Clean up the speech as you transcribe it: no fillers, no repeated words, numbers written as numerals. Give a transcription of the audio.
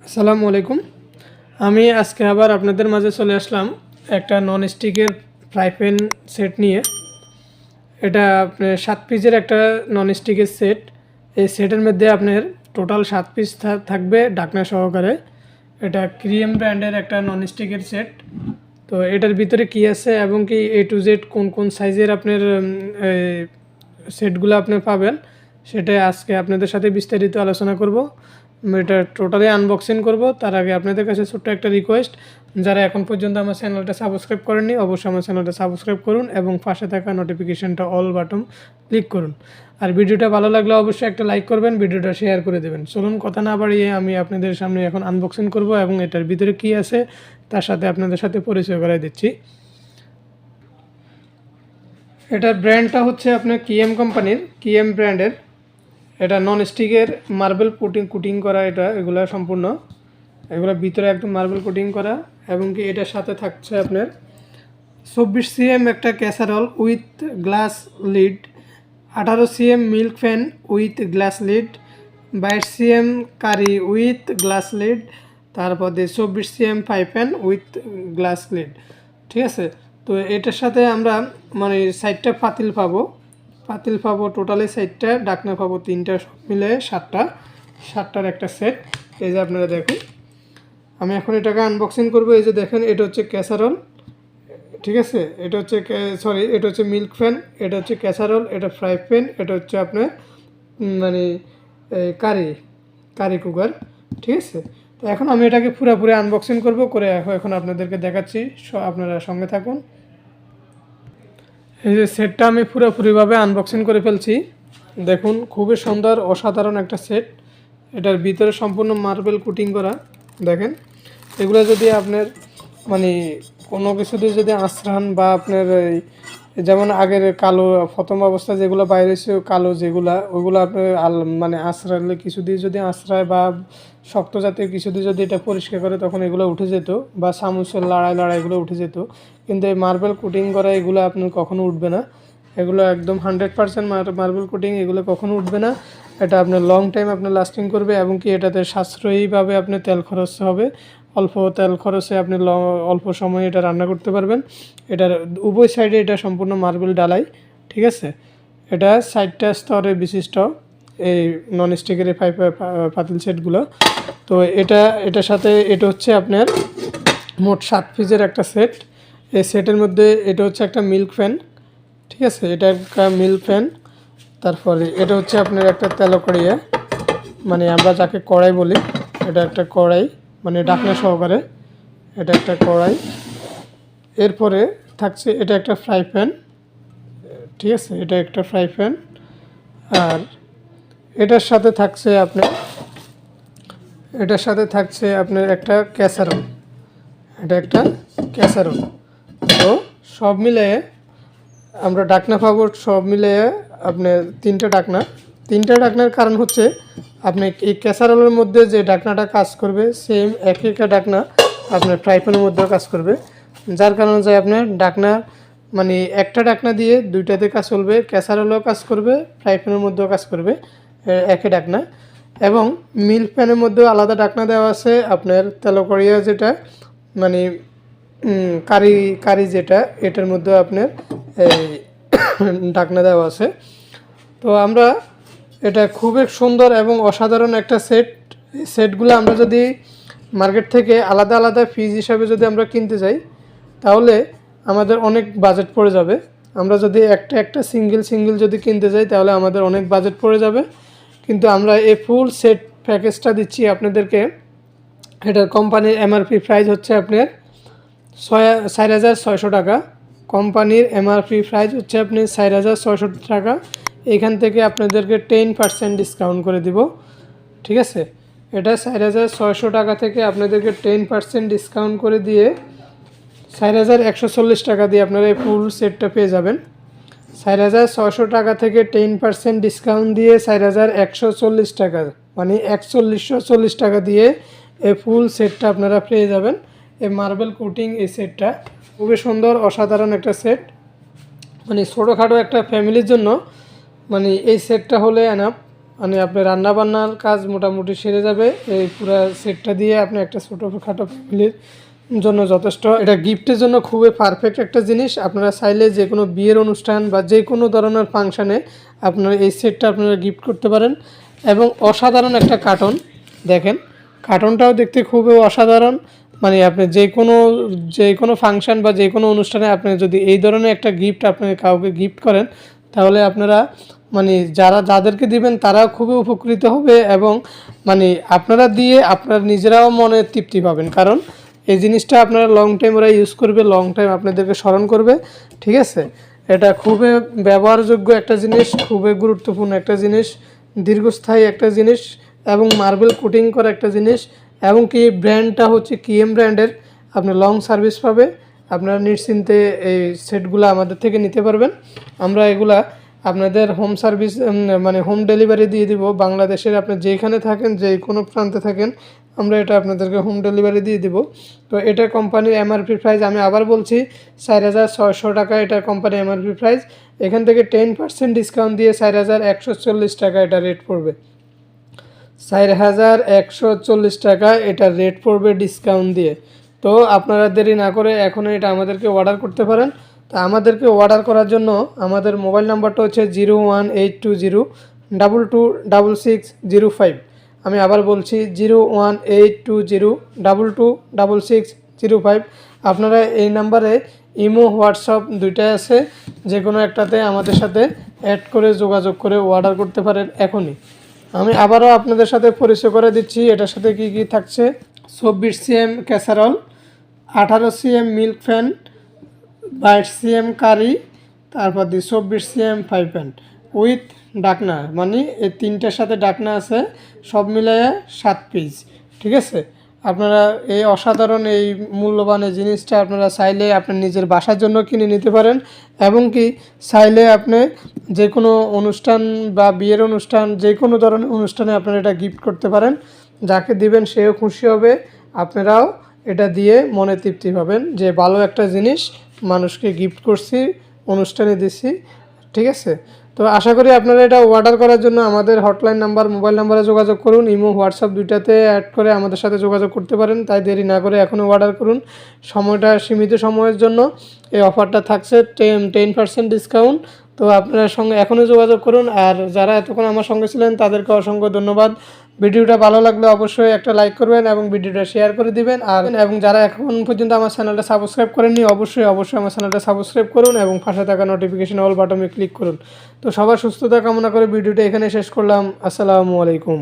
আসসালামু আলাইকুম। আমি আজকে আবার আপনাদের মাঝে চলে আসলাম একটা ননস্টিকের ফ্রাই প্যান সেট নিয়ে। এটা আপনার 7 পিসের একটা ননস্টিকের সেট। এই সেটের মধ্যে আপনার টোটাল 7 পিস থাকবে ঢাকনা সহকারে। এটা ক্রিয়েম ব্র্যান্ডের একটা ননস্টিকের সেট। তো এটার ভিতরে কি আছে এবং কি এ টু জেড কোন কোন সাইজের আপনার সেটগুলো আপনি পাবেন সেটা আজকে আপনাদের সাথে বিস্তারিত আলোচনা করব। এটা টোটালি আনবক্সিং করব। তার আগে আপনাদের কাছে ছোট্ট একটা রিকোয়েস্ট, যারা এখন পর্যন্ত আমার চ্যানেলটা সাবস্ক্রাইব করেননি অবশ্যই আমার চ্যানেলটা সাবস্ক্রাইব করুন এবং পাশে থাকা নোটিফিকেশনটা অল বাটন ক্লিক করুন। আর ভিডিওটা ভালো লাগলে অবশ্যই একটা লাইক করবেন, ভিডিওটা শেয়ার করে দেবেন। চলুন কথা না বাড়িয়ে আমি আপনাদের সামনে এখন আনবক্সিং করব এবং এটার ভিতরে কি আছে তার সাথে আপনাদের সাথে পরিচয় করাই দিচ্ছি। এটার ব্র্যান্ডটা হচ্ছে আপনার কিএম কোম্পানির, কিএম ব্র্যান্ডের। এটা নন স্টিকের মার্বেল কোটিং করা, এগুলা সম্পূর্ণ এগুলোর ভিতরে একদম মার্বেল কোটিং করা এবং কি এটার সাথে থাকছে আপনার 24 সিএম একটা casserole with glass lid, 18 cm milk pan with glass lid, 22 cm curry with glass lid, তারপরে 24 cm fry pan with glass lid. ঠিক আছে, তো এটার সাথে আমরা মানে সাইডটা পাতিল পাবো টোটালি সাইডটা, ডাকনা পাবো 3টা, সব মিলে 7টার একটা সেট। এই যে আপনারা দেখুন, আমি এখন এটাকে আনবক্সিং করব। এই যে দেখেন, এটা হচ্ছে ক্যাসারল, ঠিক আছে, এটা হচ্ছে এটা হচ্ছে মিল্ক ফ্যান, এটা হচ্ছে ক্যাসারল, এটা ফ্রাই প্যান, এটা হচ্ছে আপনার মানে কারি কুকার। ঠিক আছে, তো এখন আমি এটাকে পুরোপুরি আনবক্সিং করে এখন আপনাদেরকে দেখাচ্ছি, আপনারা সঙ্গে থাকুন। এই যে সেটটা আমি পুরোপুরিভাবে আনবক্সিং করে ফেলছি। দেখুন, খুবই সুন্দর অসাধারণ একটা সেট। এটার ভিতরে সম্পূর্ণ মার্বেল কোটিং করা। দেখেন, এগুলো যদি আপনার মানে কোনো কিছু দিয়ে যদি আঁচড়ান বা আপনার যেমন আগের কালো প্রথম অবস্থা যেগুলো বাইরে ছিল কালো যেগুলো, ওইগুলো আপনার মানে আঁচড়ালে কিছু দিয়ে যদি আঁচড়ায় বা শক্ত জাতীয় কিছু দিয়ে যদি এটা পরিষ্কার করে তখন এগুলো উঠে যেত, বা চামচের লড়াই এগুলো উঠে যেত। কিন্তু এই মার্বেল কোটিং করা এগুলো আপনার কখনো উঠবে না। এগুলো একদম 100% মার্বেল কোটিং, এগুলো কখনো উঠবে না। এটা আপনার লং টাইম আপনার লাস্টিং করবে এবং কি এটাতে সাশ্রয়ীভাবে আপনার তেল খরচ হবে। অল্প তেল খরচে আপনি অল্প সময়ে এটা রান্না করতে পারবেন। এটার উভয় সাইডে এটা সম্পূর্ণ মার্বেল ডালাই। ঠিক আছে, এটা 60টা স্তরের বিশিষ্ট এই ননস্টিকের এই পাতিল সেটগুলো। তো এটার সাথে এটা হচ্ছে আপনার মোট 7 পিসের একটা সেট। এই সেটের মধ্যে এটা হচ্ছে একটা মিল্ক ফ্যান, ঠিক আছে, এটা একটা মিল্ক ফ্যান। তারপরে এটা হচ্ছে আপনার একটা তেলকড়িয়া, মানে আমরা যাকে কড়াই বলি, এটা একটা কড়াই মানে ঢাকনা সহকারে, এটা একটা কড়াই। এরপরে থাকছে এটা একটা ফ্রাই প্যান, ঠিক আছে, এটা একটা ফ্রাই প্যান। আর এটার সাথে থাকছে আপনার একটা ক্যাসারোল, এটা একটা ক্যাসারোল। তো সব মিলিয়ে আমরা ডাকনা পাবো, সব মিলিয়ে আপনার 3টা ডাকনার কারণ হচ্ছে আপনি এই ক্যাসারোলের মধ্যে যে ডাকনাটা কাজ করবে সেম একই ডাকনা আপনার ফ্রাই প্যানের মধ্যেও কাজ করবে। যার কারণে যে আপনার ডাকনা মানে একটা ডাকনা দিয়ে 2টাতে কাজ চলবে, ক্যাসারোলেও কাজ করবে, ফ্রাই প্যানের মধ্যেও কাজ করবে একই ডাকনা। এবং মিল্ক প্যানের মধ্যেও আলাদা ডাকনা দেওয়া আছে। আপনার তেলকড়িয়া যেটা মানে কারি যেটা, এটার মধ্যে আপনার এই ঢাকনা দেওয়া আছে। তো আমরা এটা খুবই সুন্দর এবং অসাধারণ একটা সেটগুলো আমরা যদি মার্কেট থেকে আলাদা আলাদা পিস হিসাবে যদি আমরা কিনতে যাই তাহলে আমাদের অনেক বাজেট পড়ে যাবে। আমরা যদি একটা সিঙ্গেল যদি কিনতে যাই তাহলে আমাদের অনেক বাজেট পড়ে যাবে। কিন্তু আমরা এই ফুল সেট প্যাকেজটা দিচ্ছি আপনাদেরকে। এটার কোম্পানির এমআরপি প্রাইস হচ্ছে আপনার 4,600 টাকা। কোম্পানির এমআরপি প্রাইস হচ্ছে আপনি 4,600 টাকা। এখান থেকে আপনাদেরকে 10% ডিসকাউন্ট করে দিব। ঠিক আছে, এটা 4,600 টাকা থেকে আপনাদেরকে 10% ডিসকাউন্ট করে দিয়ে 4,140 টাকা দিয়ে আপনারা এই ফুল সেটটা পেয়ে যাবেন। 4,600 টাকা থেকে 10% ডিসকাউন্ট দিয়ে 4,140 টাকা, মানে 4,140 টাকা দিয়ে এই ফুল সেটটা আপনারা পেয়ে যাবেন। এই মার্বেল কোটিং এই সেটটা খুবই সুন্দর অসাধারণ একটা সেট, মানে ছোটোখাটো একটা ফ্যামিলির জন্য মানে এই সেটটা হলে এনাফ। মানে আপনি রান্নাবান্নার কাজ মোটামুটি সেরে যাবে। এই পুরো সেটটা দিয়ে আপনি একটা ছোটোখাটো ফ্যামিলির জন্য যথেষ্ট। এটা গিফটের জন্য খুবই পারফেক্ট একটা জিনিস। আপনারা চাইলে যে কোনো বিয়ের অনুষ্ঠান বা যে কোনো ধরনের ফাংশানে আপনারা এই সেটটা আপনারা গিফট করতে পারেন। এবং অসাধারণ একটা কার্টন, দেখেন কার্টনটাও দেখতে খুবই অসাধারণ। মানে আপনি যে কোনো ফাংশান বা যে কোনো অনুষ্ঠানে আপনি যদি এই ধরনের একটা গিফট আপনি কাউকে গিফট করেন, তাহলে আপনারা মানে যাদেরকে দিবেন তারাও খুবই উপকৃত হবে এবং মানে আপনারা দিয়ে আপনারা নিজেরাও মনে তৃপ্তি পাবেন। কারণ এই জিনিসটা আপনারা লং টাইম ওরা ইউজ করবে, লং টাইম আপনাদেরকে স্মরণ করবে। ঠিক আছে, এটা খুবই ব্যবহারযোগ্য একটা জিনিস, খুবই গুরুত্বপূর্ণ একটা জিনিস, দীর্ঘস্থায়ী একটা জিনিস এবং মার্বেল কোটিং করা একটা জিনিস। এবং কি ব্র্যান্ডটা হচ্ছে কিএম ব্র্যান্ডের। আপনি লং সার্ভিস পাবে, আপনারা নিশ্চিন্তে এই সেটগুলো আমাদের থেকে নিতে পারবেন। আমরা এগুলা আপনাদের হোম সার্ভিস মানে হোম ডেলিভারি দিয়ে দিব। বাংলাদেশের আপনি যেখানে থাকেন, যে কোনো প্রান্তে থাকেন, আমরা এটা আপনাদেরকে হোম ডেলিভারি দিয়ে দিব। তো এটা কোম্পানির এমআরপি প্রাইস আমি আবার বলছি 4,600 টাকা, এটা কোম্পানির এমআরপি প্রাইস। এখান থেকে 10% ডিসকাউন্ট দিয়ে 4,140 টাকা এটা রেট পড়বে। 4,140 টাকা এটা রেট পড়বে ডিসকাউন্ট দিয়ে। তো আপনারা দেরি না করে এখন এটা আমাদেরকে অর্ডার করতে পারেন। তো আমাদেরকে অর্ডার করার জন্য আমাদের মোবাইল নাম্বারটা হচ্ছে 01820226605। আমি আবার বলছি 01820226605। আপনারা এই নাম্বারে ইমো হোয়াটসঅ্যাপ দুইটাই আছে, যে কোনো একটাতে আমাদের সাথে অ্যাড করে যোগাযোগ করে অর্ডার করতে পারেন এখনই। আমি আবারও আপনাদের সাথে পরিচয় করে দিচ্ছি এটার সাথে কি কি থাকছে। 24 cm casserole, 18 cm milk pan, 22 cm curry, তারপর 24 সিএম ফ্রাই প্যান উইথ ডাকনা, মানে এই তিনটার সাথে ডাকনা আছে, সব মিলিয়ে 7 পিস। ঠিক আছে, আপনারা এই অসাধারণ এই মূল্যবান এই জিনিসটা আপনারা চাইলে আপনার নিজের বাসার জন্য কিনে নিতে পারেন। এবং কি চাইলে আপনি যে কোনো অনুষ্ঠান বা বিয়ের অনুষ্ঠান, যে কোনো ধরনের অনুষ্ঠানে আপনারা এটা গিফট করতে পারেন। যাকে দিবেন সেও খুশি হবে, আপনারাও এটা দিয়ে মনে তৃপ্তি পাবেন যে ভালো একটা জিনিস মানুষকে গিফট করছি, অনুষ্ঠানে দিছি। ঠিক আছে, তো আশা করি আপনারা এটা অর্ডার করার জন্য আমাদের হটলাইন নাম্বার, মোবাইল নাম্বারে যোগাযোগ করুন। ইমো হোয়াটসঅ্যাপ দুইটাতে অ্যাড করে আমাদের সাথে যোগাযোগ করতে পারেন। তাই দেরি না করে এখনও অর্ডার করুন। সময়টা সীমিত সময়ের জন্য এই অফারটা থাকছে, 10% ডিসকাউন্ট। তো আপনার সঙ্গে এখনই যোগাযোগ করুন। আর যারা এতক্ষণ আমার সঙ্গে ছিলেন তাদেরকে অসংখ্য ধন্যবাদ। ভিডিওটা ভালো লাগলে অবশ্যই একটা লাইক করবেন এবং ভিডিওটা শেয়ার করে দিবেন। আর এবং যারা এখন পর্যন্ত আমার চ্যানেলটা সাবস্ক্রাইব করেননি, অবশ্যই আমার চ্যানেলটা সাবস্ক্রাইব করুন এবং পাশে থাকা নোটিফিকেশন অল বাটনে ক্লিক করুন। তো সবার সুস্থতা কামনা করে ভিডিওটা এখানে শেষ করলাম। আসসালামু আলাইকুম।